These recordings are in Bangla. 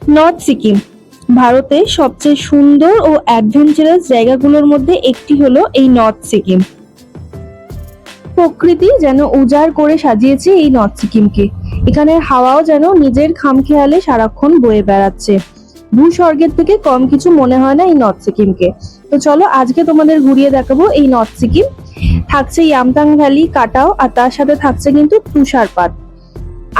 নর্থ সিকিম ভারতের সবচেয়ে সুন্দর ও অ্যাডভেঞ্চারাস জায়গাগুলোর মধ্যে একটি হলো এই নর্থ সিকিম। প্রকৃতি যেন উজাড় করে সাজিয়েছে এই নর্থ সিকিমকে। এখানের হাওয়াও যেন নিজের খামখেয়ালে সারাক্ষণ বয়ে বেড়াচ্ছে। ভূস্বর্গের থেকে কম কিছু মনে হয় না এই নর্থ সিকিমকে। তো চলো আজকে তোমাদের ঘুরিয়ে দেখাবো এই নর্থ সিকিম। থাকছে ইয়ামথাং ভ্যালি, কাটাও, আর তার সাথে থাকছে কিন্তু তুষারপাত।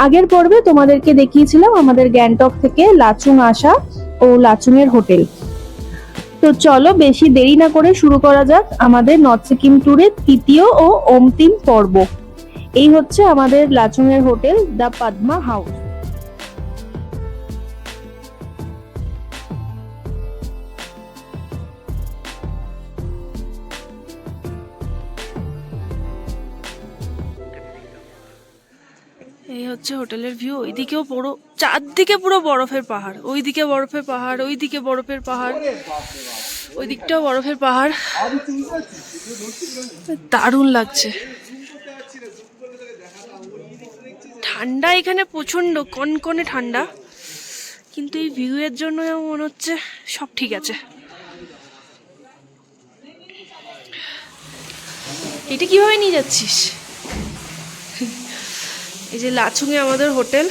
আগের পর্বে তোমাদেরকে দেখিয়েছিলাম আমাদের গ্যাংটক থেকে লাচুং আসা ও লাচুং এর হোটেল। তো চলো বেশি দেরি না করে শুরু করা যাক আমাদের নর্থ সিকিম ট্যুরের তৃতীয় ও অন্তিম পর্ব। এই হচ্ছে আমাদের লাচুং এর হোটেল, দ্য পদ্মা হাউস। এই হচ্ছে হোটেলের ভিউ। ওইদিকেও পুরো চারদিকে পুরো বরফের পাহাড়, ওইদিকে বরফের পাহাড়, ওইদিকে বরফের পাহাড়, ওই দিকটাও বরফের পাহাড়। দারুণ লাগছে। ঠান্ডা এখানে প্রচন্ড, কনকনে ঠান্ডা, কিন্তু এই ভিউ এর জন্য মনে হচ্ছে সব ঠিক আছে। এটা কিভাবে নিয়ে যাচ্ছিস? এই যে লাচুংয়ে আমাদের হোটেল,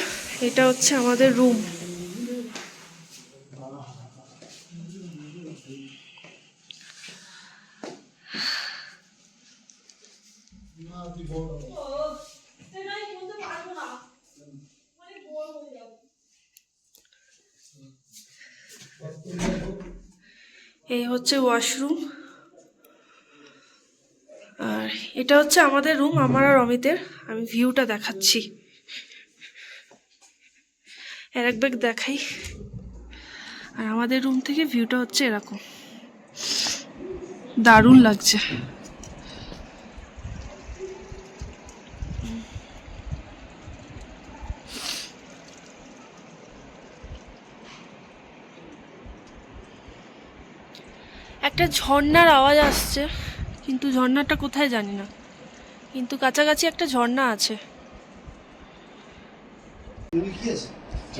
এটা হচ্ছে আমাদের রুম। এই হচ্ছে ওয়াশরুম, আর এটা হচ্ছে আমাদের রুম, আমার আর অমিতের। আমি ভিউটা দেখাচ্ছি, এক ব্যাগ দেখাই। আর আমাদের রুম থেকে ভিউটা হচ্ছে এরকম, দারুণ লাগছে। একটা ঝর্ণার আওয়াজ আসছে, কিন্তু ঝর্ণাটা কোথায় জানি না, কিন্তু কাছাকাছি একটা ঝর্ণা আছে।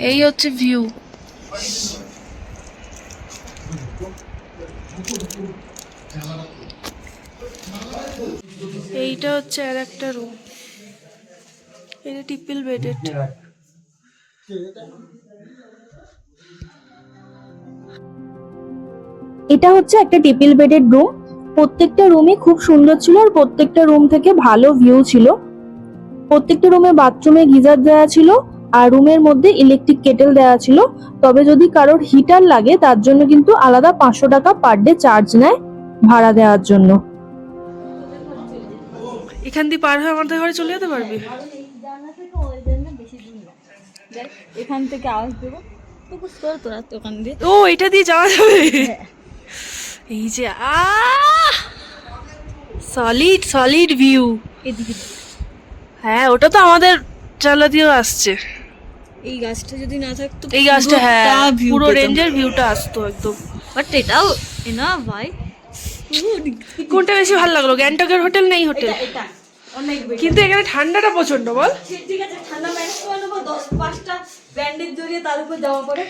এই হচ্ছে ভিউ। এইটা হচ্ছে আর একটা রুম, এটা ট্রিপল বেডেড। এটা হচ্ছে একটা ট্রিপল বেডেড রুম। প্রত্যেকটা রুমই খুব সুন্দর ছিল, আর প্রত্যেকটা রুম থেকে ভালো ভিউ ছিল। প্রত্যেকটা রুমে বাথরুমে গিজার দেওয়া ছিল, আর রুমের মধ্যে ইলেকট্রিক কেটেল দেওয়া ছিল। তবে যদি কারোর হিটার লাগে তার জন্য কিন্তু আলাদা 500 টাকা পার ডে চার্জ নেয় ভাড়া দেওয়ার জন্য। এখান দিয়ে পার হয়ে আমাদের ঘরে চলে যেতে পারবি। এখান থেকে আওয়াজ দেবো তো বুঝতে পারো তোরা তো ওখান দিয়ে। ও এটা দিয়ে যাওয়া যাবে। এই যে সলিড সলিড ভিউ। এদিকে হ্যাঁ, ওটা তো আমাদের চালা দিয়েও আসছে। এই গাছটা যদি না থাকতো, এই গাছটা, হ্যাঁ, view পুরো পেতাম। রেঞ্জের ভিউটা আসতো একদম। বাট এটাও না ভাই, কোনটা বেশি ভালো লাগলো, গ্যাংটকের হোটেল না এই হোটেল? এটা অনেক বেশি। কিন্তু এখানে ঠান্ডাটা প্রচন্ড, বল। ঠিক আছে, ঠান্ডা ম্যানেজ করে নেবো, 10-5টা ব্যান্ডেজ জড়িয়ে তার উপর জামা পরে।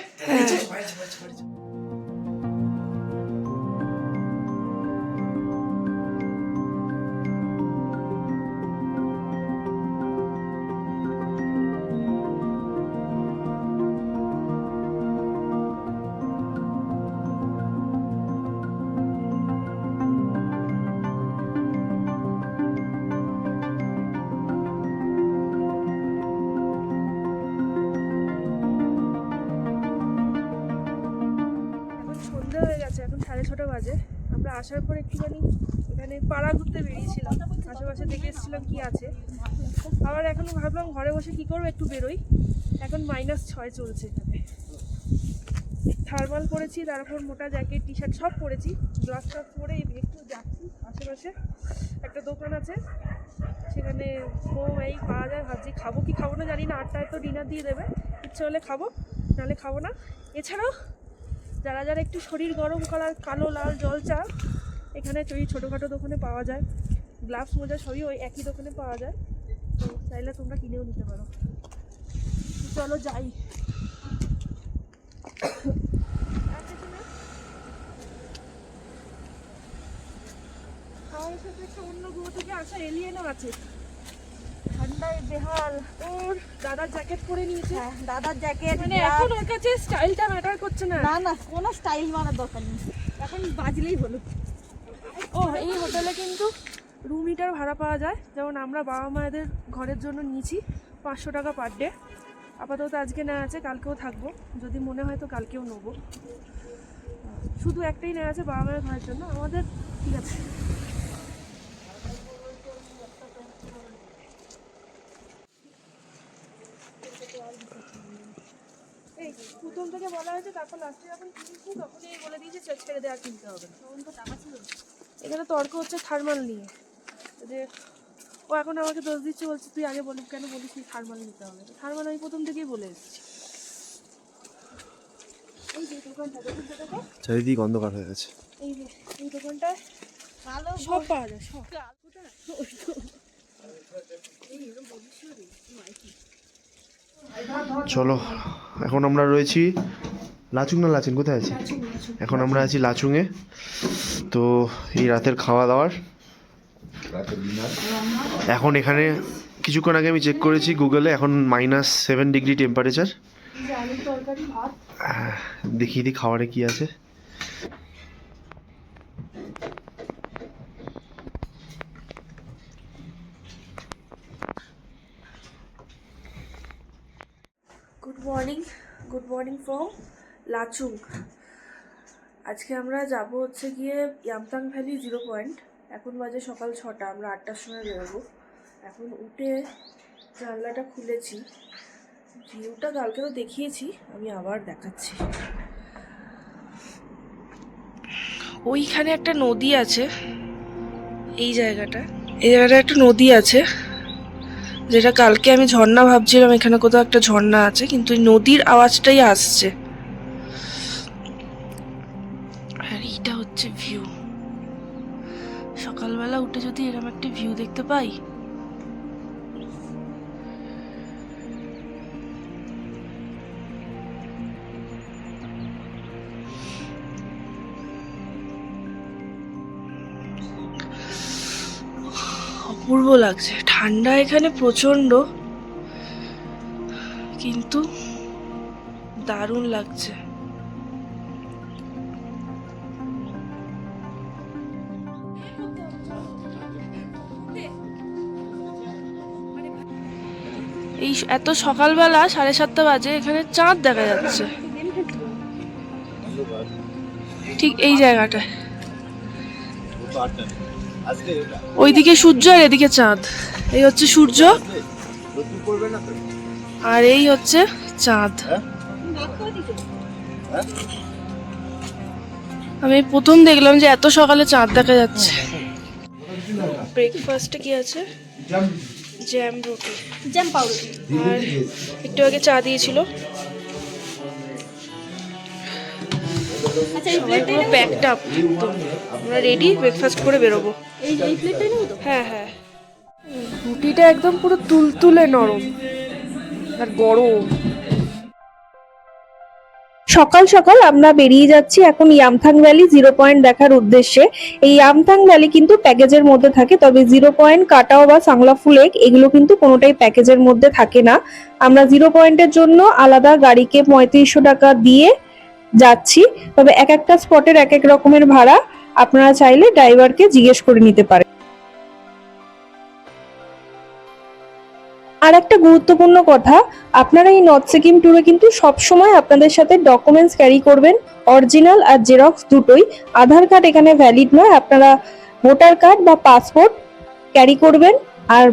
সন্ধ্যা হয়ে গেছে, এখন 6:30 বাজে। আমরা আসার পর একটুখানি এখানে পাড়া ঘুরতে বেরিয়েছিলাম, আশেপাশে দেখে এসেছিলাম কি আছে। আবার এখন ভাবলাম ঘরে বসে কি করবো, একটু বেরোই। এখন -6 চলছে এখানে। থার্মাল পরেছি, তারপর মোটা জ্যাকেট, টি শার্ট সব পরেছি, গ্লাস ট্লাস পরে একটু যাচ্ছি। আশেপাশে একটা দোকান আছে, সেখানে মোম এই পাওয়া যায়। ভাবছি খাবো কি খাবো না জানি না, 8টায় তো ডিনার দিয়ে দেবে, ইচ্ছে হলে খাবো, নাহলে খাবো না। এছাড়াও যারা যারা একটু শরীর গরম করার কালো লাল জল চা এখানে ওই ছোটোখাটো দোকানে পাওয়া যায়। গ্লাভস মোজা সবই ওই একই দোকানে পাওয়া যায়, তো চাইলে তোমরা কিনেও নিতে পারো। চলো যাই। খাওয়ার সাথে একটা অন্য গ্রহ থেকে আসা এলিয়েনও আছে, ঠান্ডায় বেহাল। ওর দাদার জ্যাকেট পরে নিয়েছে। হ্যাঁ, দাদার জ্যাকেট মানে এখন ওর কাছে স্টাইলটা ম্যাটার করছে না। না না, কোনো স্টাইল মানার দরকার নেই, এখন বাজলেই হলো। ও এই হোটেলে কিন্তু রুম হিটার ভাড়া পাওয়া যায়, যেমন আমরা বাবা মায়েদের ঘরের জন্য নিয়েছি 500 টাকা পার ডে। আপাতত আজকে নেওয়া আছে, কালকেও থাকবো, যদি মনে হয় তো কালকেও নেবো। শুধু একটাই নেওয়া আছে বাবা মায়ের ঘরের জন্য, আমাদের ঠিক আছে। এই প্রথম থেকে বলা হয়েছে, তারপর লাস্টে যখন কিনছি তখনই বলে দিয়েছে ছেড়ে দেওয়া কিনতে হবে না। তখন তো টাকা ছিল। এখানে তর্ক হচ্ছে থার্মাল নিয়ে, যে ও এখন আমাকে দোষ দিচ্ছে, বলছে তুই আগে বলি কেন বলিস নি থার্মাল নিতে হবে। থার্মাল আমি প্রথম থেকেই বলে এসেছি। এই যে দোকানটা দেখো, চারিদিক অন্ধকার হয়ে গেছে। এই যে এই দোকানটায় কালো সব পাওয়া যায়, সব। চলো, এখন আমরা রয়েছি লাচুং না লাচেন, কোথায় আছি? এখন আমরা আছি লাচুংয়ে। তো এই রাতের খাওয়া দাওয়ার এখন এখানে কিছুক্ষণ আগে আমি চেক করেছি গুগলে, এখন -7 ডিগ্রি টেম্পারেচার। আলুর তরকারি, ভাত। দেখিয়ে দিই খাবারে কি আছে। Good morning from Lachung. আজকে আমরা যাব হচ্ছে গিয়ে ইয়ামথাং ভ্যালি 0 পয়েন্ট। এখন বাজে সকাল 6টা, আমরা 8টার সময় বেরোবো। এখন উঠে জানলাটা খুলেছি, ভিউটা কালকে তো দেখিয়েছি, আমি আবার দেখাচ্ছি। ওইখানে একটা নদী আছে, এই জায়গাটা একটা নদী আছে, যেটা কালকে আমি ঝর্ণা ভাবছিলাম, এখানে কোথাও একটা ঝর্ণা আছে, কিন্তু এই নদীর আওয়াজটাই আসছে। আর এইটা হচ্ছে ভিউ, সকালবেলা উঠে যদি এরকম একটা ভিউ দেখতে পাই। অপূর্ব লাগছে। ঠান্ডা এখানে প্রচন্ড, কিন্তু দারুণ লাগছে। এই এত সকালবেলা 7:30 বাজে, এখানে চাঁদ দেখা যাচ্ছে ঠিক এই জায়গাটায়। ওইদিকে সূর্য আর এদিকে চাঁদ। এই হচ্ছে সূর্য আর এই হচ্ছে চাঁদ। আমি প্রথম দেখলাম যে এত সকালে চাঁদ দেখা যাচ্ছে। ব্রেকফাস্টে কি আছে? জ্যাম রুটি, জ্যাম পাউরুটি, আর একটু আগে চা দিয়েছিল। আচ্ছা এই প্লেটটাই পুরো প্যাকড আপ, আমরা রেডি ব্রেকফাস্ট করে বেরোবো। এই প্লেটটাই নেব তো? হ্যাঁ হ্যাঁ, রুটিটা একদম পুরো তুলতুলে নরম আর গরম। সকাল সকাল আমরা বেরিয়ে যাচ্ছি এখন ইয়ামথাং ভ্যালি 0 পয়েন্ট দেখার উদ্দেশ্যে। এই ইয়ামথাং ভ্যালি কিন্তু প্যাকেজের মধ্যে থাকে, তবে 0 পয়েন্ট, কাটাও বা সাংলাফু লেক এগুলো কিন্তু কোনোটাই প্যাকেজের মধ্যে থাকে না। আমরা 0 পয়েন্টের জন্য আলাদা গাড়িকে 3500 টাকা দিয়ে যাচ্ছি, তবে এক একটা স্পটের এক এক রকমের ভাড়া, আপনারা চাইলে ড্রাইভারকে জিজ্ঞেস করে নিতে পারেন। আর একটা গুরুত্বপূর্ণ কথা, আপনারা এই নর্থ সিকিম ট্যুরে কিন্তু সবসময় আপনাদের সাথে ডকুমেন্টস ক্যারি করবেন, অরিজিনাল আর জেরক্স দুটোই। আধার কার্ড এখানে ভ্যালিড নয়, আপনারা ভোটার কার্ড বা পাসপোর্ট ক্যারি করবেন। আর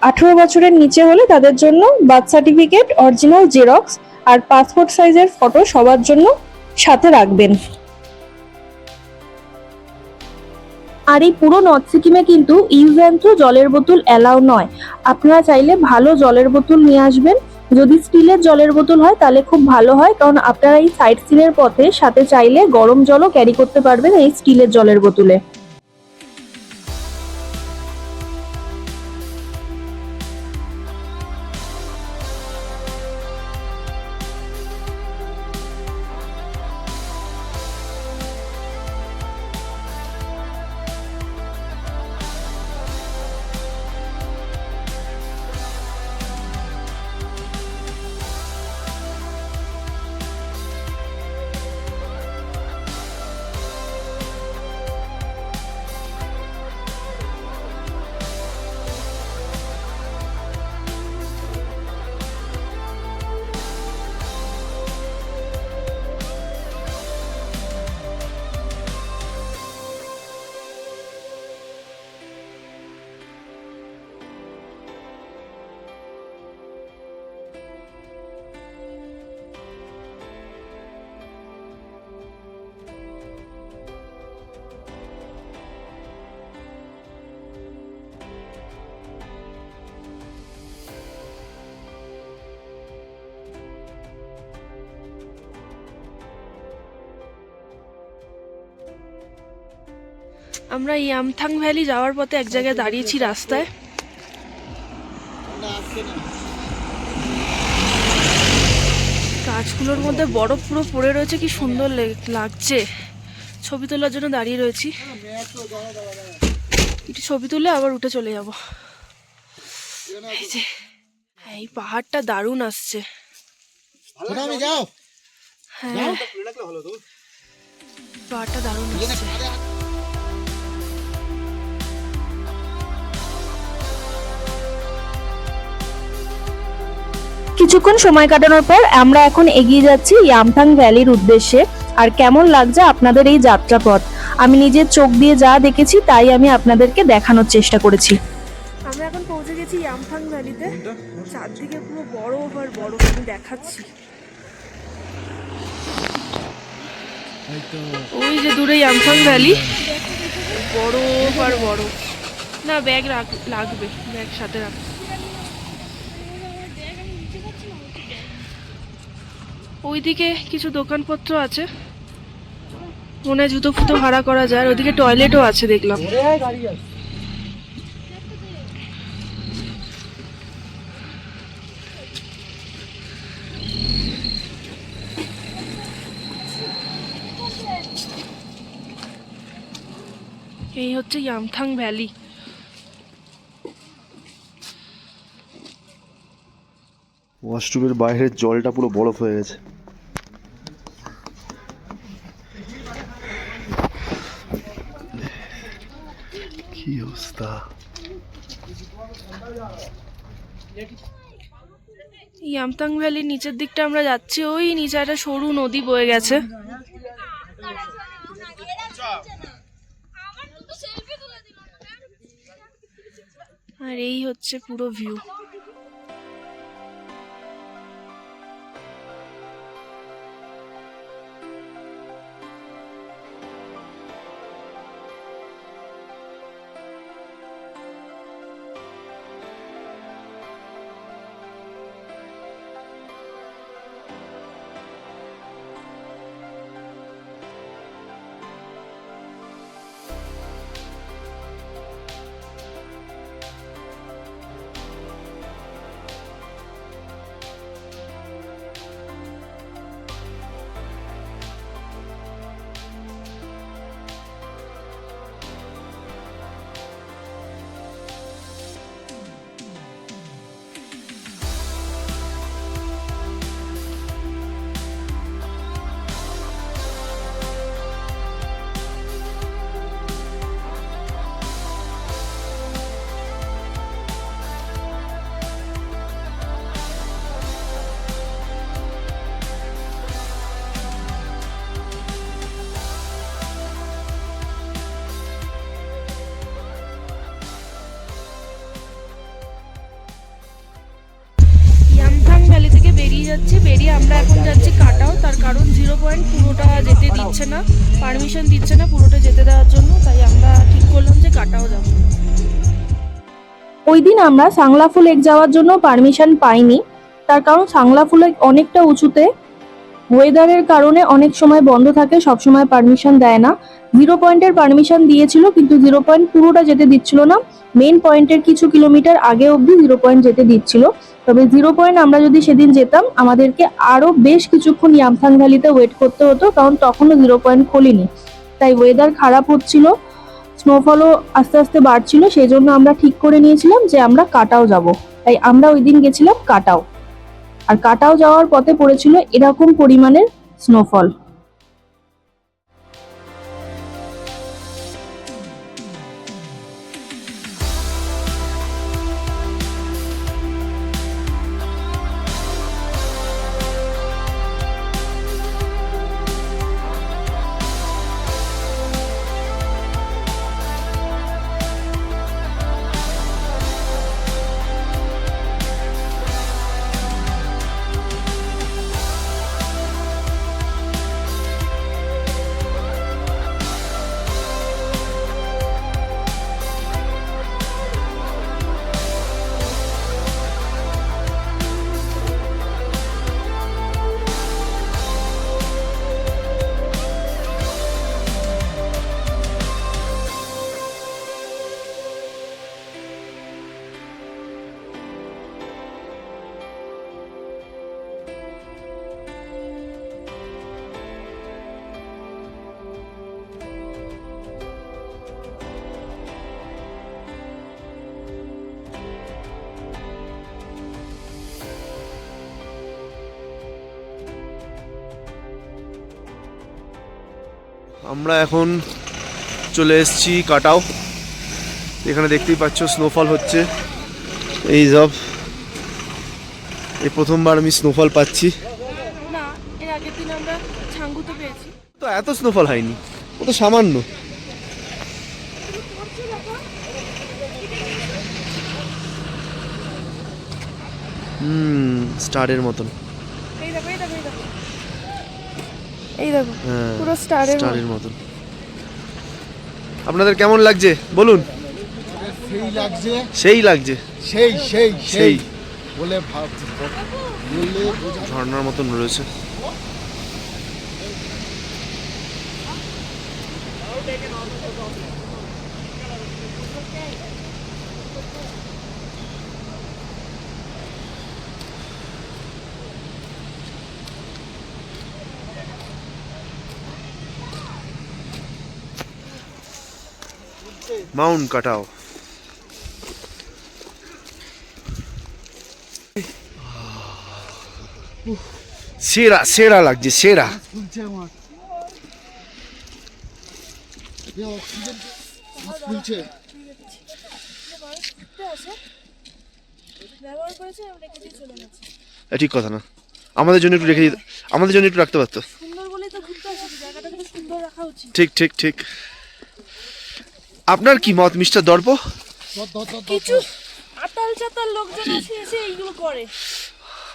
18 বছরের নিচে হলে তাদের জন্য বার্থ সার্টিফিকেট, অরিজিনাল জেরক্স আর পাসপোর্ট সাইজের ফটো সবার জন্য সাথে রাখবেন। আর এই পুরো নর্থ সিকিমে কিন্তু ইউজ অ্যান্ড থ্রো জলের বোতল অ্যালাউ নয়। আপনারা চাইলে ভালো জলের বোতল নিয়ে আসবেন। যদি স্টিলের জলের বোতল হয় তাহলে খুব ভালো হয়, কারণ আপনারা এই সাইট সিনের পথে সাথে চাইলে গরম জলও ক্যারি করতে পারবেন এই স্টিলের জলের বোতলে। আমরা ইয়ামথাং ভ্যালি যাওয়ার পথে এক জায়গায় দাঁড়িয়েছি রাস্তায়। গাছগুলোর মধ্যে বরফ পুরো পড়ে রয়েছে, কি সুন্দর লাগছে। ছবি তোলার জন্য দাঁড়িয়ে রয়েছি, একটু ছবি তুলে আবার উঠে চলে যাব। এই যে এই পাহাড়টা দারুণ আসছে। হ্যাঁ পাহাড়টা দারুণ আসছে। কিছুক্ষণ সময় কাটানোর পর আমরা এখন এগিয়ে যাচ্ছি ইয়ামথাং ভ্যালির উদ্দেশ্যে। আর কেমন লাগছে আপনাদের এই যাত্রাপথ, আমি নিজের চোখ দিয়ে যা দেখেছি তাই আমি আপনাদেরকে দেখানোর চেষ্টা করেছি। আমরা এখন পৌঁছে গেছি ইয়ামথাং ভ্যালিতে। চারদিকে পুরো বরফ আর বরফ, আমি দেখাচ্ছি। ওই যে দূরে ইয়ামথাং ভ্যালি, বরফ আর বরফ। না ব্যাগ লাগবে, ব্যাগ সাথে রাখ। ওইদিকে কিছু দোকানপত্র আছে, মনে হয় জুতো ফুতো ভাড়া করা যায়। আর ওইদিকে টয়লেটও আছে দেখলাম। এই হচ্ছে ইয়ামথাং ভ্যালি। ওয়াশরুমের বাইরের জলটা পুরো বরফ হয়ে গেছে। কি অবস্থা! ইয়ামথাং ভ্যালির নিচের দিকটা আমরা যাচ্ছি। ওই নিচে একটা সরু নদী বয়ে গেছে। আর এই হচ্ছে পুরো ভিউ। যাচ্ছি, বেরিয়ে আমরা এখন যাচ্ছি কাটাও। তার কারণ 0 পয়েন্ট পুরোটা যেতে দিচ্ছে না, পারমিশন দিচ্ছে না পুরোটা যেতে দেওয়ার জন্য। তাই আমরা ঠিক করলাম যে কাটাও যাব। ওই দিন আমরা সাংলাফু লেক যাওয়ার জন্য পারমিশন পাইনি, তার কারণ সাংলাফু লেক অনেকটা উঁচুতে। ওয়েদারের কারণে অনেক সময় বন্ধ থাকে, সব সময় পারমিশন দেয় না। 0 পয়েন্টের পারমিশন দিয়েছিল, কিন্তু 0 পয়েন্ট পুরোটা যেতে দিচ্ছিল না। মেন পয়েন্টের কিছু কিলোমিটার আগে অবধি 0 পয়েন্ট যেতে দিচ্ছিল। তবে 0 পয়েন্ট আমরা যদি সেদিন যেতাম, আমাদেরকে আরো বেশ কিছুক্ষণ ইয়ামথাং ভ্যালিতে ওয়েট করতে হতো, কারণ তখনও 0 পয়েন্ট খোলেনি। তাই ওয়েদার খারাপ হচ্ছিল, স্নোফলও আস্তে আস্তে বাড়ছিল, সেই জন্য আমরা ঠিক করে নিয়েছিলাম যে আমরা কাটাও যাব। তাই আমরা ওই দিন গেছিলাম কাটাও। আর কাটাও যাওয়ার পথে পড়েছিল এরকম পরিমাণের স্নোফল। আমরা এখন চলে এসেছি কাটাও। এখানে দেখতেই পাচ্ছ স্নোফল হচ্ছে। এই সব এই প্রথমবার আমি স্নোফল পাচ্ছি। না, এর আগের দিন আমরা ছাঙ্গুতে পেয়েছি। তো এত স্নোফল হয়নি, ও তো সামান্য। স্টারের মতন। এই দেখো এই দেখো এই দেখো এই দেখো, হ্যাঁ, পুরো স্টারের মতন। আপনাদের কেমন লাগছে বলুন? সেই লাগছে, সেই লাগছে, সেই সেই সেই বলে ভাব বললে বোঝা। ঝর্ণার মতন রয়েছে। মাউন্ট কাটাও। সেরা সেরা লাগছে, সেরা। খুলছে আমার অক্সিজেন খুলছে। ব্যবহার করেছে আমরা রেখে দিয়ে চলে গেছে। ঠিক কথা না, আমাদের জন্য একটু রেখে দিতে, আমাদের জন্য একটু রাখতে পারতো। সুন্দর বলেই তো ঘুরতে আসে, জায়গাটাকে তো সুন্দর রাখা উচিত। ঠিক ঠিক ঠিক। আপনার কি মত মিস্টার দর্প? কিছু আতাল চাতাল লোকজন আছে এসে এইগুলো করে।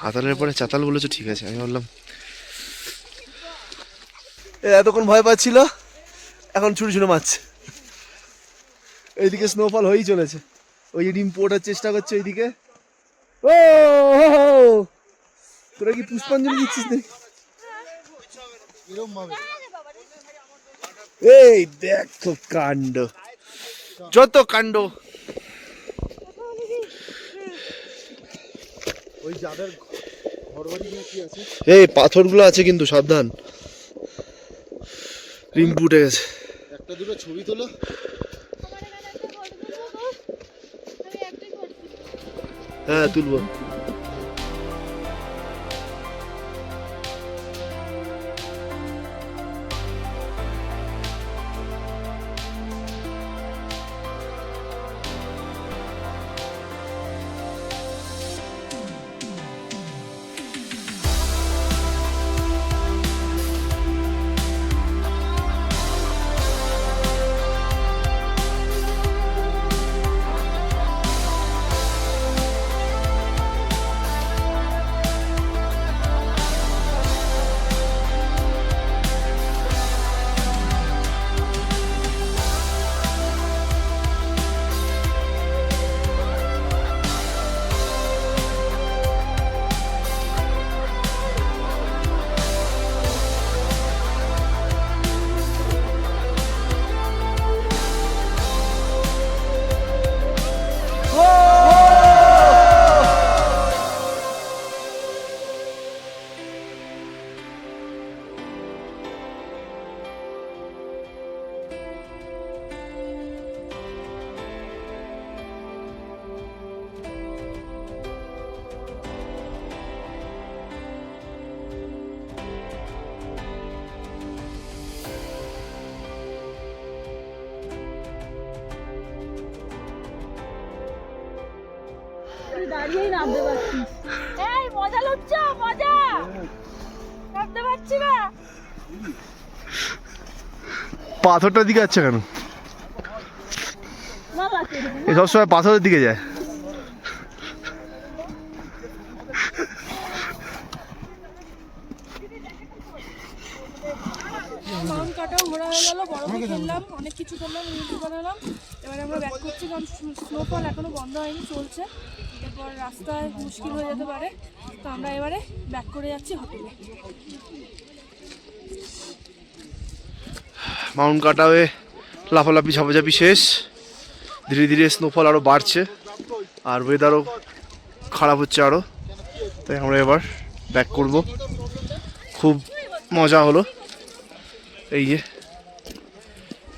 আতালের পরে চাতাল বলেছো, ঠিক আছে। আমি বললাম এতক্ষণ ভয় পাচ্ছিল, এখন ছুটে ছুটে মারছে। এইদিকে স্নোফল হয়েই চলেছে, ওই ডিম পোটার চেষ্টা করছে ওইদিকে। ও তোরা কি পুষ্পাঞ্জলি দিচ্ছিস নাকি? এরকম ভাবে এই দেখো কাণ্ড, যত কাণ্ড। ওই যাদের ঘরবাড়ি কি আছে, এই পাথরগুলো আছে কিন্তু সাবধান, রিম্পু উঠে গেছে। একটা দুটো ছবি তোলো। হ্যাঁ তুলবো। দাঁড়িয়েই নামতে পারছিস। এই মজা লুচ্ছ, মজা নামতে পারছি না। পাথরটার দিকে যাচ্ছে কেন? বাবা এ সবসময় পাথরের দিকে যায়। মাউন্ট কাটাও ঘোরা হয়ে গেল, বরফে খেললাম, অনেক কিছু করলাম, রিলস বানালাম। এবারে আমরা ব্যাক করছি, কারণ স্নোফল এখনো বন্ধ হয়নি, চলছে। এরপর রাস্তায় মুশকিল হয়ে যেতে পারে, তো আমরা এবারে ব্যাক করে যাচ্ছি হোটেলে। মাউন্ট কাটাওয়ে লাফালাফি ঝাপাঝাপি শেষ। ধীরে ধীরে স্নোফল আরও বাড়ছে, আর ওয়েদারও খারাপ হচ্ছে আরও, তাই আমরা এবার ব্যাক করব। খুব মজা হলো, এই যে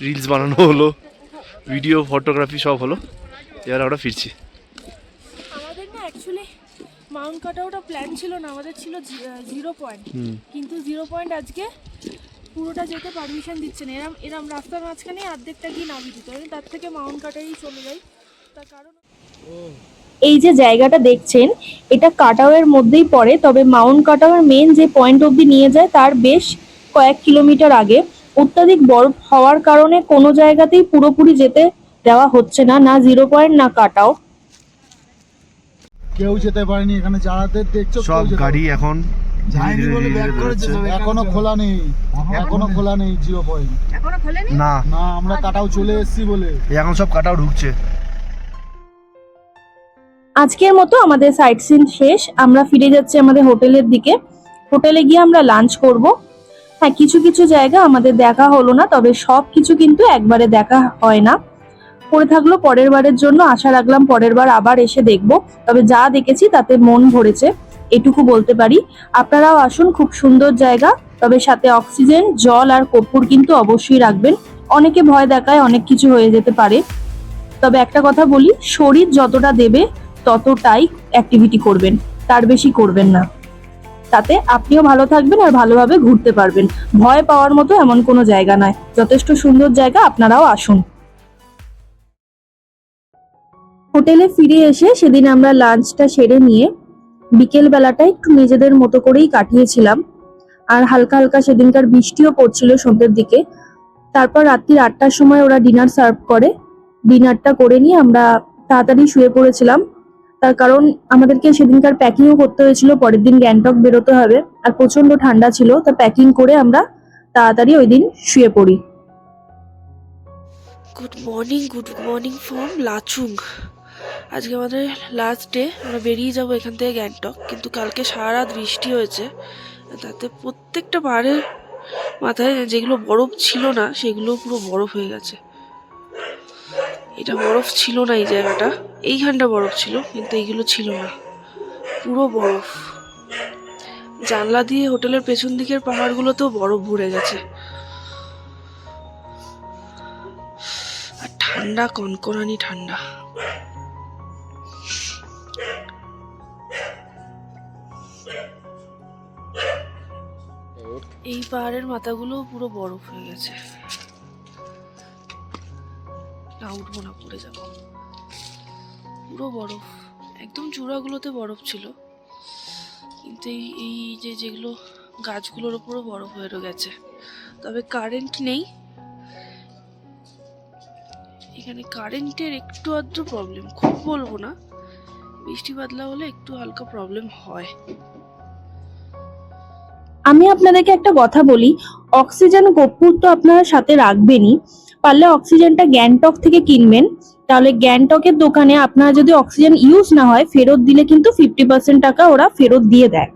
রিলস বানানো হলো, ভিডিও ফটোগ্রাফি সব হলো। এবার আমরা ফিরছি। আমাদের না অ্যাকচুয়ালি মাউন্ট কাটাওটা প্ল্যান ছিল না, আমাদের ছিল 0 পয়েন্ট, কিন্তু 0 পয়েন্ট আজকে পুরোটা যেতে পারমিশন দিচ্ছে না। এরম এরম রাস্তার মাঝখানে অর্ধেকটা গিয়ে নামিয়ে দিতে হবে, তার থেকে মাউন্ট কাটারেই চলে যাই। তার কারণ এই যে জায়গাটা দেখছেন এটা কাটাওয়ের মধ্যেই পড়ে, তবে মাউন্ট কাটাওয়ের মেন যে পয়েন্ট অবধি নিয়ে যায় তার বেশ কয়েক কিলোমিটার আগে। অত্যাধিক বরফ হওয়ার কারণে কোনো জায়গাতেই পুরোপুরি যেতে দেওয়া হচ্ছে না, না জিরো পয়েন্ট না কাটাও। কেউ যেতে পারেনি এখানে, যাদের দেখছো কেউ সব যেতে গাড়ি পারেনি। এখন যায়নি বলে ব্যাক করেছে সব, এখনো খোলা নেই, এখনো খোলা নেই জিরো পয়েন্ট। এখনো খোলেনি। না, না আমরা কাটাও চলে এসেছি বলে। এখন সব কাটাও ঢুকছে। আজকের মতো আমাদের সাইট সিন শেষ। আমরা ফিরে যাচ্ছি আমাদের হোটেলের দিকে। হোটেলে গিয়ে আমরা লাঞ্চ করব। হ্যাঁ, কিছু কিছু জায়গা আমাদের দেখা হলো না, তবে সব কিছু কিন্তু একবারে দেখা হয় না, পড়ে থাকলো পরের বারের জন্য। আশা রাখলাম পরের বার আবার এসে দেখব। তবে যা দেখেছি তাতে মন ভরেছে, এটুকু বলতে পারি। আপনারাও আসুন, খুব সুন্দর জায়গা। তবে সাথে অক্সিজেন, জল আর কর্পূর কিন্তু অবশ্যই রাখবেন। অনেকে ভয় দেখায় অনেক কিছু হয়ে যেতে পারে, তবে একটা কথা বলি, শরীর যতটা দেবে ততটাই অ্যাক্টিভিটি করবেন, তার বেশি করবেন না। তাতে আপনিও ভালো থাকবেন আর ভালোভাবে ঘুরতে পারবেন। ভয় পাওয়ার মতো এমন কোনো জায়গা নয়, যথেষ্ট সুন্দর জায়গা, আপনারাও আসুন। হোটেলে ফিরে এসে সেদিন আমরা লাঞ্চটা সেরে নিয়ে বিকেল বেলাটা একটু নিজেদের মতো করেই কাটিয়েছিলাম। আর হালকা হালকা সেদিনকার বৃষ্টিও পড়ছিল সন্ধ্যের দিকে। তারপর রাত্রি 8টার সময় ওরা ডিনার সার্ভ করে। ডিনারটা করে নিয়ে আমরা তাড়াতাড়ি শুয়ে পড়েছিলাম, তার কারণ আমাদেরকে সেদিনকার প্যাকিংও করতে হয়েছিল, পরের দিন গ্যাংটক বেরোতে হবে আর প্রচন্ড ঠান্ডা ছিল। তা প্যাকিং করে আমরা তাড়াতাড়ি ওই দিন শুয়ে পড়ি। Good morning from Lachung. আজকে আমাদের লাস্ট ডে, আমরা বেরিয়ে যাব এখান থেকে গ্যাংটক। কিন্তু কালকে সারা রাত বৃষ্টি হয়েছে, তাতে প্রত্যেকটা পাহাড়ের মাথায় যেগুলো বরফ ছিল না সেগুলো পুরো বরফ হয়ে গেছে। এটা বরফ ছিল না, এই জায়গাটা, এইখানটা বরফ ছিল কিন্তু এইগুলো ছিল না, পুরো বরফ। জানলা দিয়ে হোটেলের পেছন দিকের পাহাড়গুলোতেও বরফ ভরে গেছে। আর ঠান্ডা, কনকনানি ঠান্ডা। এই পাহাড়ের মাথাগুলো পুরো বরফ হয়ে গেছে। না, উঠবো না, পড়ে যাবো। পুরো বরফ, একদম চূড়াগুলোতে বরফ ছিল, কিন্তু এই যেগুলো গাছগুলোর উপরও বরফ হয়ে গেছে। তবে কারেন্ট নেই এখানে, কারেন্টের একটু আধটু প্রবলেম, খুব বলবো না, বৃষ্টি বাদলা হলে একটু হালকা প্রবলেম হয়। আমি আপনাদেরকে একটা কথা বলি, অক্সিজেন কর্পূর তো আপনারা সাথে রাখবেনই, পারলে অক্সিজেনটা গ্যাংটক থেকে কিনবেন। তাহলে গ্যাংটকের দোকানে আপনারা যদি অক্সিজেন ইউজ না হয় ফেরত দিলে কিন্তু 50% টাকা ওরা ফেরত দিয়ে দেয়।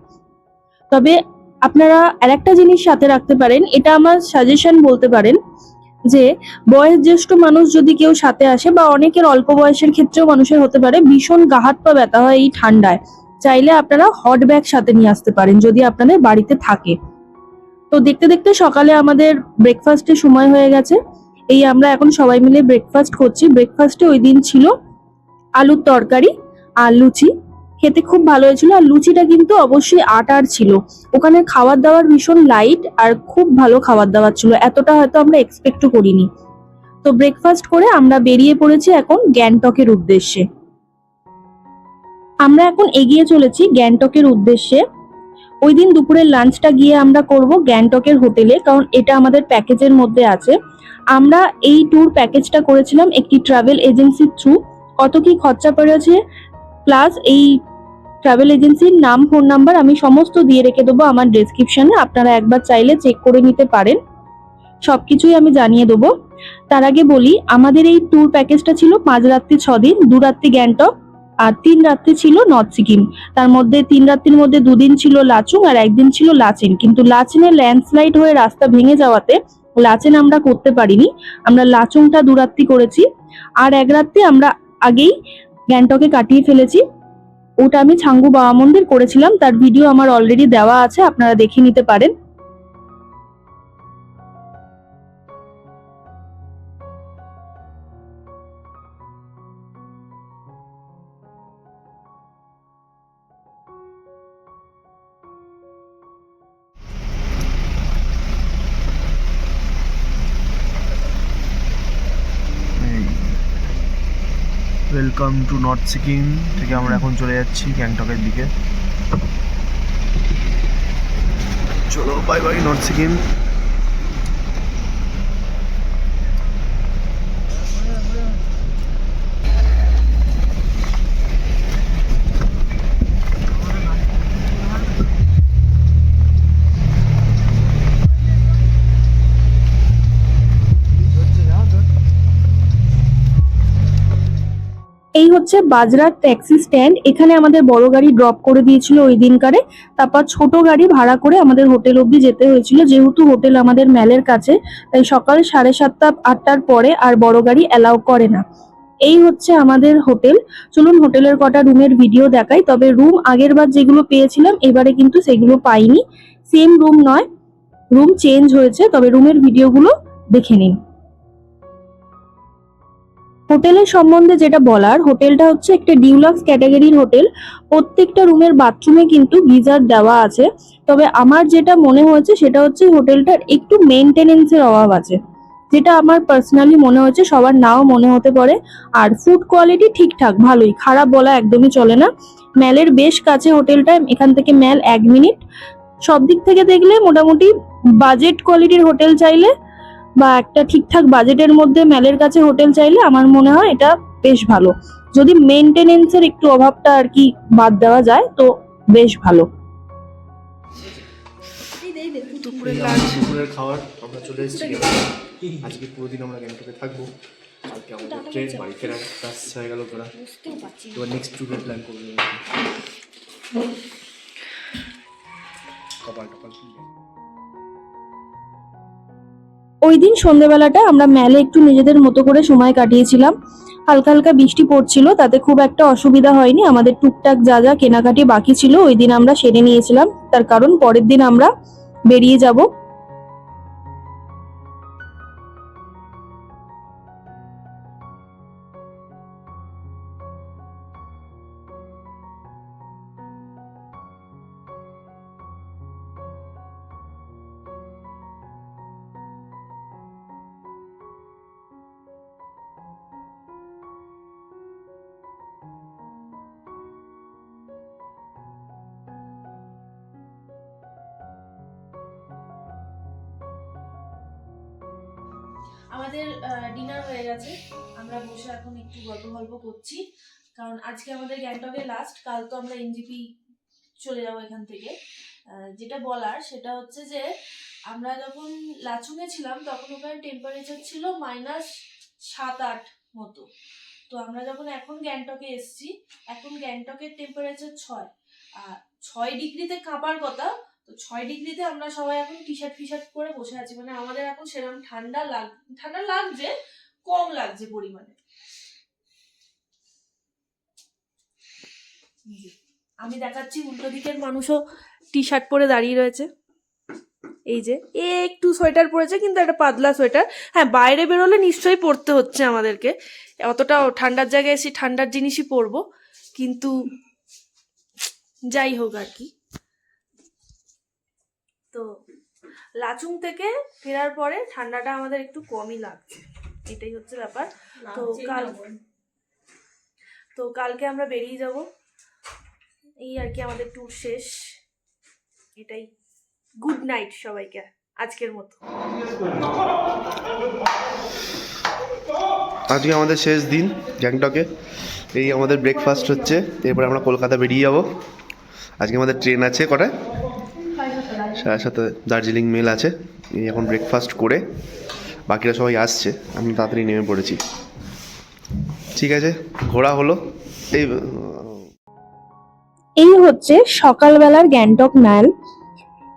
তবে আপনারা আরেকটা জিনিস সাথে রাখতে পারেন, এটা আমার সাজেশন বলতে পারেন, যে বয়োজ্যেষ্ঠ মানুষ যদি কেউ সাথে আসে, বা অনেকের অল্প বয়সের ক্ষেত্রেও মানুষের হতে পারে, ভীষণ গা হাত পা ব্যথা হয় এই ঠান্ডায়, চাইলে আপনারা হট ব্যাগ সাথে নিয়ে আসতে পারেন যদি আপনাদের বাড়িতে থাকে। তো দেখতে দেখতে সকালে আমাদের ব্রেকফাস্টের সময় হয়ে গেছে। এই আমরা এখন সবাই মিলে ব্রেকফাস্ট করছি। ব্রেকফাস্টে ওই দিন ছিল আলুর তরকারি আর লুচি, খেতে খুব ভালো হয়েছিল। আর লুচিটা কিন্তু অবশ্যই আটার ছিল। ওখানে খাবার দাবার ভীষণ লাইট আর খুব ভালো খাবার দাবার ছিল, এতটা হয়তো আমরা এক্সপেক্টও করিনি। তো ব্রেকফাস্ট করে আমরা বেরিয়ে পড়েছি এখন গ্যাংটকের উদ্দেশ্যে। আমরা এখন এগিয়ে চলেছি গ্যাংটকের উদ্দেশ্যে। ওই দিন দুপুরের লাঞ্চটা গিয়ে আমরা করব গ্যাংটকের হোটেলে, কারণ এটা আমাদের প্যাকেজের মধ্যে আছে। আমরা এই ট্যুর প্যাকেজটা করেছিলাম একটি ট্রাভেল এজেন্সির থ্রু। কত কি খরচা পড়েছে প্লাস এই ট্রাভেল এজেন্সির নাম, ফোন নাম্বার আমি সমস্ত দিয়ে রেখে দেবো আমার ডেসক্রিপশনে, আপনারা একবার চাইলে চেক করে নিতে পারেন, সবকিছুই আমি জানিয়ে দেবো। তার আগে বলি, আমাদের এই ট্যুর প্যাকেজটা ছিল 5 রাত্রি 6 দিন, 2 রাত্রি গ্যাংটক আর 3 রাত্রি ছিল নর্থ সিকিম। তার মধ্যে 3 রাত্রির মধ্যে 2 দিন ছিল লাচুং আর 1 দিন ছিল লাচেন। কিন্তু লাচেনে ল্যান্ডস্লাইড হয়ে রাস্তা ভেঙে যাওয়াতে লাচেন আমরা করতে পারিনি। আমরা লাচুংটা 2 রাত্রি করেছি আর 1 রাত্রি আমরা আগেই গ্যাংটকে কাটিয়ে ফেলেছি। ওটা আমি ছাঙ্গু বাবা মন্দির করেছিলাম, তার ভিডিও আমার অলরেডি দেওয়া আছে, আপনারা দেখে নিতে পারেন। ওয়েলকাম টু নর্থ সিকিম থেকে আমরা এখন চলে যাচ্ছি গ্যাংটকের দিকে। চলো বাই বাই নর্থ সিকিম। এই হচ্ছে বাজরার ট্যাক্সি স্ট্যান্ড। এখানে আমাদের বড় গাড়ি ড্রপ করে দিয়েছিল ওই দিনকারে, তারপর ছোট গাড়ি ভাড়া করে আমাদের হোটেল অবধি যেতে হয়েছিল। যেহেতু হোটেল আমাদের ম্যালের কাছে, তাই সকাল 7:30-8টার পরে আর বড় গাড়ি অ্যালাউ করে না। এই হচ্ছে আমাদের হোটেল। চলুন হোটেলের কটা রুমের ভিডিও দেখাই। তবে রুম আগের বার যেগুলো পেয়েছিলাম এবারে কিন্তু সেগুলো পাইনি। সেম রুম নয়, রুম চেঞ্জ হয়েছে। তবে রুমের ভিডিওগুলো দেখে নিন। হোটেলের সম্বন্ধে যেটা বলার, হোটেলটা হচ্ছে একটা ডিউলাক্স ক্যাটাগরির হোটেল। প্রত্যেকটা রুমের বাথরুমে কিন্তু গিজার দেওয়া আছে। তবে আমার যেটা মনে হয়েছে সেটা হচ্ছে হোটেলটার একটু মেনটেনেন্সের অভাব আছে, যেটা আমার পার্সোনালি মনে হয়েছে, সবার নাও মনে হতে পারে। আর ফুড কোয়ালিটি ঠিকঠাক ভালোই, খারাপ বলা একদমই চলে না। ম্যালের বেশ কাছে হোটেলটা, এখান থেকে ম্যাল 1 মিনিট। সব দিক থেকে দেখলে মোটামুটি বাজেট কোয়ালিটির হোটেল চাইলে বা একটা ঠিকঠাক বাজেটের মধ্যে ম্যালের কাছে হোটেল চাইলে আমার মনে হয় এটা বেশ ভালো। যদি মেনটেনেন্সের একটু অভাবটা আর কি বাদ দেওয়া যায় তো বেশ ভালো। দুপুরের খাবার আমরা চলে এসেছি। আজকে পুরো দিন আমরা গ্যাংটকে থাকবো। কালকে আমাদের ট্রেন, বাড়ি ফেরার কাজ হয়ে গেল তোরা। এবার নেক্সট ট্যুরের প্ল্যান করবো। কপাল টপাল ওই দিন সন্ধ্যেবেলাটা আমরা ম্যালে একটু নিজেদের মতো করে সময় কাটিয়েছিলাম। হালকা হালকা বৃষ্টি পড়ছিল, তাতে খুব একটা অসুবিধা হয়নি। আমাদের টুকটাক যা যা কেনাকাটি বাকি ছিল ওই দিন আমরা সেরে নিয়েছিলাম, তার কারণ পরের দিন আমরা বেরিয়ে যাব। আমাদের ডিনার হয়ে গেছে। আমরা বসে এখন একটু গল্প করছি, কারণ আজকে আমাদের গ্যাংটকে লাস্ট। কাল তো আমরা এনজিপি চলে যাবো এখান থেকে। যেটা বলার সেটা হচ্ছে যে আমরা যখন লাচুংয়ে ছিলাম তখন ওখানে টেম্পারেচার ছিল -7-8 মতো। তো আমরা যখন এখন গ্যাংটকে এসছি, এখন গ্যাংটকের টেম্পারেচার 6। আর 6 ডিগ্রিতে কাঁপার কথা, তো 6 ডিগ্রিতে আমরা সবাই এখন টি শার্ট পরে বসে আছি। মানে আমাদের এখন সেরকম ঠান্ডা লাগছে, কম লাগছে পরিমাণে। আমি দেখাচ্ছি, উল্টো দিকের মানুষও টি শার্ট পরে দাঁড়িয়ে রয়েছে। এই যে একটু সোয়েটার পরেছে, কিন্তু একটা পাতলা সোয়েটার। হ্যাঁ, বাইরে বেরোলে নিশ্চয়ই পরতে হচ্ছে আমাদেরকে। অতটা ঠান্ডার জায়গায় এসে ঠান্ডার জিনিসই পরবো, কিন্তু যাই হোক আর কি। তো লাচুং থেকে ফেরার পরে ঠান্ডাটা আমাদের একটু কমই লাগছে, এটাই হচ্ছে ব্যাপার। তো কালকে আমরা বেরিয়ে যাব, এই আর কি। আমাদের ট্যুর শেষ, এটাই। গুড নাইট সবাইকে আজকের মতো। আজকে আমাদের শেষ দিন গ্যাংটকে। এই আমাদের ব্রেকফাস্ট হচ্ছে, এরপরে আমরা কলকাতা বেরিয়ে যাব। আজকে আমাদের ট্রেন আছে কটায়? 7:30 দার্জিলিং মেল আছে। এই এখন ব্রেকফাস্ট করে বাকিরা সবাই আসছে, আমি তাড়াতাড়ি নেমে পড়েছি। ঠিক আছে, ঘোরা হলো। এই হচ্ছে সকালবেলার গ্যাংটক ম্যাল।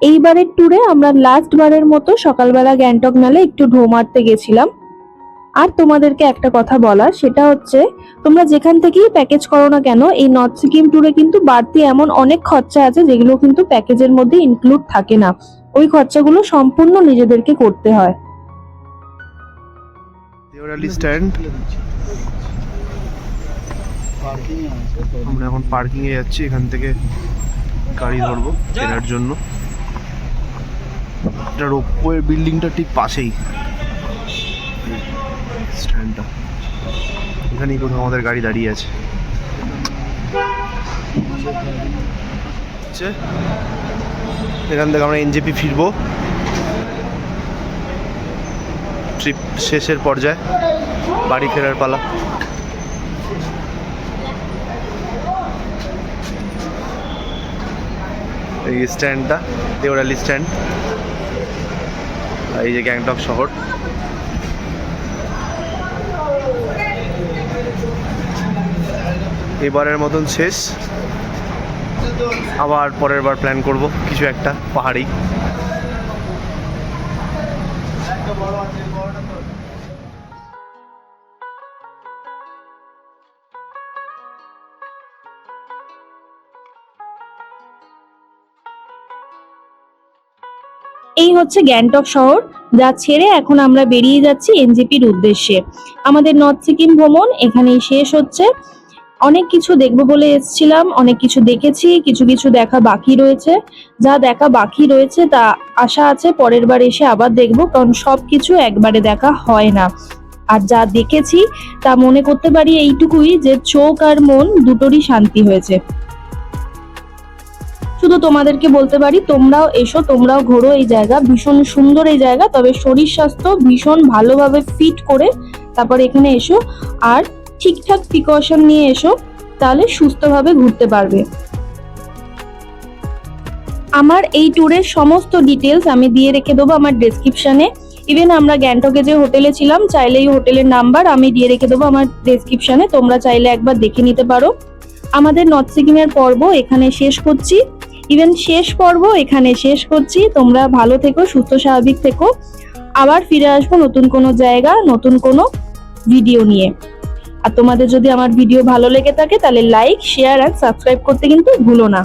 এইবারের ট্যুরে আমরা লাস্ট বারের মতো সকালবেলা গ্যাংটক ম্যালে একটু ঢো মারতে গেছিলাম। আর তোমাদেরকে একটা কথা বলা, সেটা হচ্ছে তোমরা যেখান থেকেই প্যাকেজ করো না কেন, এই নর্থ সিকিম ট্যুরে কিন্তু বাড়তি এমন অনেক খরচা আছে যেগুলো কিন্তু প্যাকেজের মধ্যে ইনক্লুড থাকে না। ওই খরচাগুলো সম্পূর্ণ নিজেদেরকে করতে হয়। দেওরালি স্ট্যান্ড, আমরা এখন পার্কিং এ যাচ্ছি। এখান থেকে গাড়ি ধরবো ফেরার জন্য। এটা রোপওয়ে বিল্ডিংটা ঠিক পাশেই স্ট্যান্ডটা। এখানেই কোথাও আমাদের গাড়ি দাঁড়িয়ে আছে। এখান থেকে আমরা এনজেপি ফিরবো, ট্রিপ শেষের পর্যায়ে, বাড়ি ফেরার পালা। এই স্ট্যান্ডটা দেওরালি স্ট্যান্ড, এই যে গ্যাংটক শহর। এবারের মতন শেষ, আবার পরের বার প্ল্যান করব কিছু একটা পাহাড়ি। এই হচ্ছে গ্যাংটক শহর, যা ছেড়ে এখন আমরা বেরিয়ে যাচ্ছি এনজেপির উদ্দেশ্যে। আমাদের নর্থ সিকিম ভ্রমণ এখানেই শেষ হচ্ছে। অনেক কিছু দেখবো বলে এসেছিলাম, অনেক কিছু দেখেছি, কিছু কিছু দেখা বাকি রয়েছে। যা দেখা বাকি রয়েছে তা আশা আছে পরের বার এসে আবার দেখবো, কারণ সবকিছু একবারে দেখা হয় না। আর যা দেখেছি তা মনে করতে পারি এইটুকুই যে চোখ আর মন দুটোরই শান্তি হয়েছে। শুধু তোমাদেরকে বলতে পারি তোমরাও এসো, তোমরাও ঘোরো এই জায়গা, ভীষণ সুন্দর এই জায়গা। তবে শরীর স্বাস্থ্য ভীষণ ভালোভাবে ফিট করে তারপর এখানে এসো, আর ঠিকঠাক প্রিকশন নিয়ে এসো, তাহলে সুস্থভাবে ঘুরতে পারবে। আমার এই ট্যুরের সমস্ত ডিটেলস আমি দিয়ে রেখে দেবো আমার ডেসক্রিপশনে। ইভেন আমরা গ্যাংটকে যে হোটেলে ছিলাম, চাইলে এই হোটেলের নাম্বার আমি দিয়ে রেখে দেবো আমার ডেসক্রিপশনে, তোমরা চাইলে একবার দেখে নিতে পারো। আমাদের নর্থ সিকিমের পর্ব এখানে শেষ করছি, ইভেন শেষ পর্ব এখানে শেষ করছি। তোমরা ভালো থেকো, সুস্থ স্বাভাবিক থেকো। আবার ফিরে আসবো নতুন কোনো জায়গা, নতুন কোনো ভিডিও নিয়ে। আর তোমাদের যদি আমার ভিডিও ভালো লেগে থাকে তাহলে লাইক, শেয়ার আর সাবস্ক্রাইব করতে কিন্তু ভুলো না।